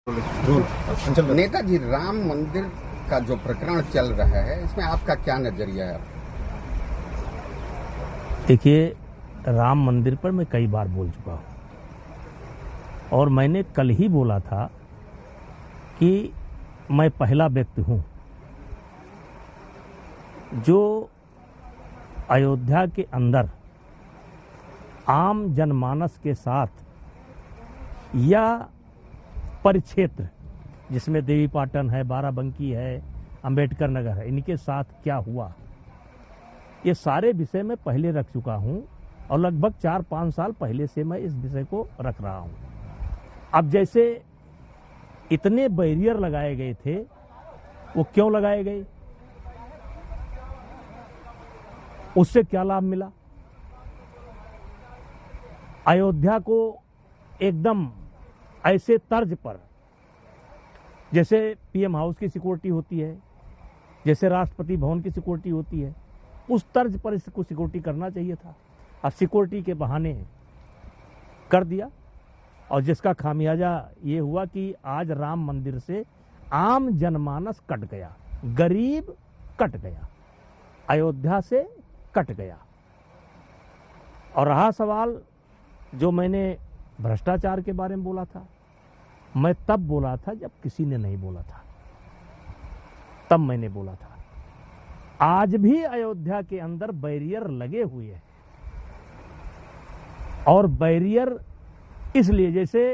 नेताजी राम मंदिर का जो प्रकरण चल रहा है, इसमें आपका क्या नजरिया है? देखिए, राम मंदिर पर मैं कई बार बोल चुका हूं और मैंने कल ही बोला था कि मैं पहला व्यक्ति हूं जो अयोध्या के अंदर आम जनमानस के साथ या परिक्षेत्र जिसमें देवीपाटन है, बाराबंकी है, अंबेडकर नगर है, इनके साथ क्या हुआ, ये सारे विषय में पहले रख चुका हूं और लगभग 4-5 साल पहले से मैं इस विषय को रख रहा हूं। अब जैसे इतने बैरियर लगाए गए थे, वो क्यों लगाए गए, उससे क्या लाभ मिला? अयोध्या को एकदम ऐसे तर्ज पर, जैसे पीएम हाउस की सिक्योरिटी होती है, जैसे राष्ट्रपति भवन की सिक्योरिटी होती है, उस तर्ज पर इसको सिक्योरिटी करना चाहिए था। अब सिक्योरिटी के बहाने कर दिया और जिसका खामियाजा ये हुआ कि आज राम मंदिर से आम जनमानस कट गया, गरीब कट गया, अयोध्या से कट गया। और रहा सवाल जो मैंने भ्रष्टाचार के बारे में बोला था, मैं तब बोला था जब किसी ने नहीं बोला था, तब मैंने बोला था। आज भी अयोध्या के अंदर बैरियर लगे हुए हैं और बैरियर इसलिए, जैसे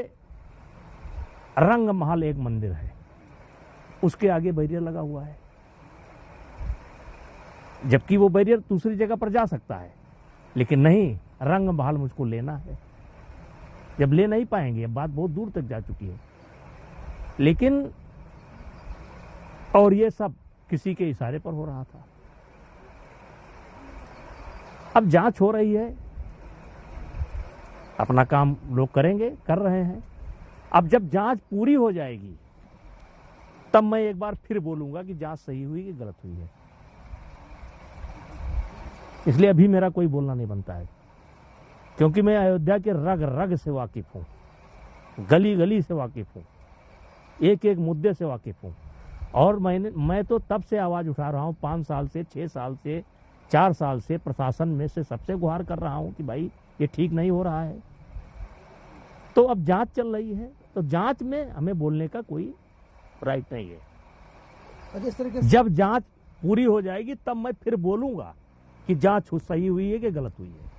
रंग महल एक मंदिर है, उसके आगे बैरियर लगा हुआ है, जबकि वो बैरियर दूसरी जगह पर जा सकता है, लेकिन नहीं, रंग महल मुझको लेना है। जब ले नहीं पाएंगे, बात बहुत दूर तक जा चुकी है, लेकिन और ये सब किसी के इशारे पर हो रहा था। अब जांच हो रही है, अपना काम लोग करेंगे, कर रहे हैं। अब जब जांच पूरी हो जाएगी तब मैं एक बार फिर बोलूंगा कि जांच सही हुई कि गलत हुई है। इसलिए अभी मेरा कोई बोलना नहीं बनता है, क्योंकि मैं अयोध्या के रग रग से वाकिफ हूं, गली गली से वाकिफ हूं, एक एक मुद्दे से वाकिफ हूं। और मैं तो तब से आवाज उठा रहा हूं, 5 साल से, 6 साल से, 4 साल से प्रशासन में से सबसे गुहार कर रहा हूं कि भाई ये ठीक नहीं हो रहा है। तो अब जांच चल रही है, तो जांच में हमें बोलने का कोई राइट नहीं है। जिस तरीके से जब जांच पूरी हो जाएगी तब मैं फिर बोलूंगा कि जांच सही हुई है कि गलत हुई है,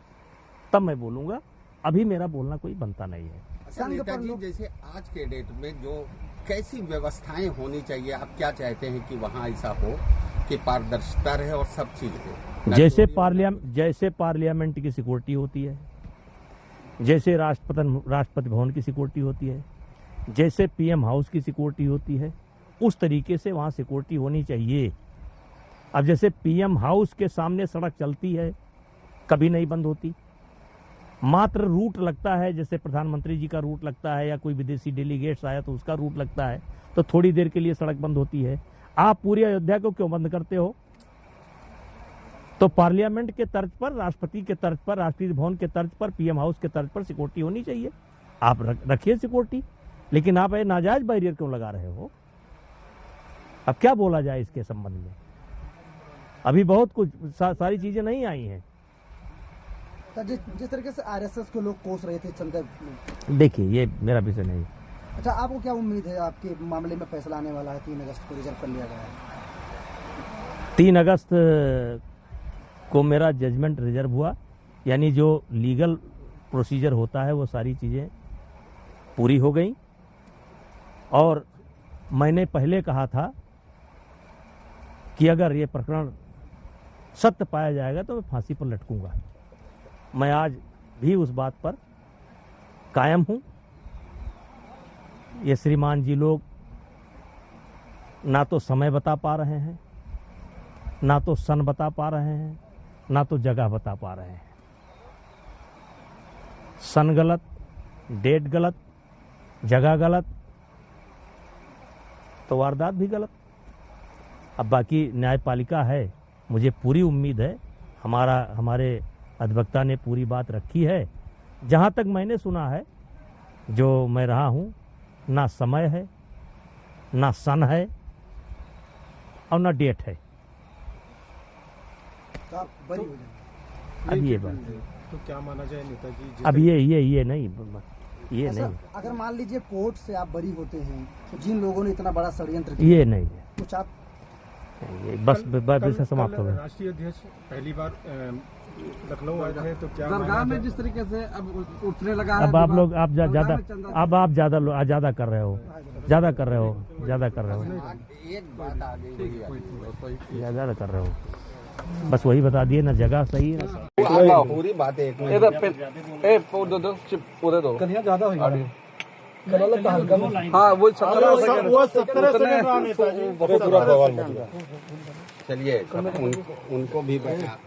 तब मैं बोलूंगा। अभी मेरा बोलना कोई बनता नहीं है। अच्छा नेताजी, जैसे आज के डेट में जो कैसी व्यवस्थाएं होनी चाहिए, आप क्या चाहते हैं कि वहां ऐसा हो कि पारदर्शिता रहे और सब चीज हो? जैसे पार्लियामेंट की सिक्योरिटी होती है, जैसे राष्ट्रपति भवन की सिक्योरिटी होती है, जैसे पीएम हाउस की सिक्योरिटी होती है, उस तरीके से वहां सिक्योरिटी होनी चाहिए। अब जैसे पीएम हाउस के सामने सड़क चलती है, कभी नहीं बंद होती, मात्र रूट लगता है, जैसे प्रधानमंत्री जी का रूट लगता है या कोई विदेशी डेलीगेट्स आया तो उसका रूट लगता है, तो थोड़ी देर के लिए सड़क बंद होती है। आप पूरी अयोध्या को क्यों बंद करते हो? तो पार्लियामेंट के तर्ज पर, राष्ट्रपति के तर्ज पर, राष्ट्रीय भवन के तर्ज पर, पीएम हाउस के तर्ज पर सिक्योरिटी होनी चाहिए। आप रखिए सिक्योरिटी, लेकिन आप ये नाजायज बैरियर क्यों लगा रहे हो? अब क्या बोला जाए इसके संबंध में? अभी बहुत कुछ सारी चीजें नहीं आई हैं। जिस तरीके से आरएसएस के लोग कोस रहे थे चंदा, देखिए ये मेरा विषय नहीं। अच्छा, आपको क्या उम्मीद है आपके मामले में फैसला आने वाला है? 3 अगस्त को रिजर्व कर लिया गया है। 3 अगस्त को मेरा जजमेंट रिजर्व हुआ, यानी जो लीगल प्रोसीजर होता है वो सारी चीजें पूरी हो गई। और मैंने पहले कहा था कि अगर ये प्रकरण सत्य पाया जाएगा तो मैं फांसी पर लटकूंगा। मैं आज भी उस बात पर कायम हूं। ये श्रीमान जी लोग ना तो समय बता पा रहे हैं, ना तो सन बता पा रहे हैं, ना तो जगह बता पा रहे हैं। सन गलत, डेट गलत, जगह गलत, तो वारदात भी गलत। अब बाकी न्यायपालिका है, मुझे पूरी उम्मीद है, हमारे अधिवक्ता ने पूरी बात रखी है। जहां तक मैंने सुना है, जो मैं रहा हूं, ना समय है, ना सन है और ना डेट है। तो आप बरी हो जाएंगे। अब ये बात तो क्या माना जाए नेताजी? अब ये नहीं ये ऐसा नहीं अगर मान लीजिए कोर्ट से आप बरी होते हैं तो जिन लोगों ने इतना बड़ा षड्यंत्र किया ये नहीं है, कुछ आप ये बस विषय समाप्त हो गया। राष्ट्रीय अध्यक्ष पहली बार लखनऊ आए थे, तो क्या दरगाह में जिस तरीके से अब उठने लगा है अब आप लोग आप दरगाह ज्यादा में चंदा- अब आप ज्यादा कर रहे हो, ज्यादा कर रहे हो। एक बात आ गई ज्यादा कर रहे हो, बस वही बता दिए ना, जगह सही है ना। पूरी बात एक में पूरे दो कन्या ज्यादा हुई हाँ वो 17 चलिए उनको भी बता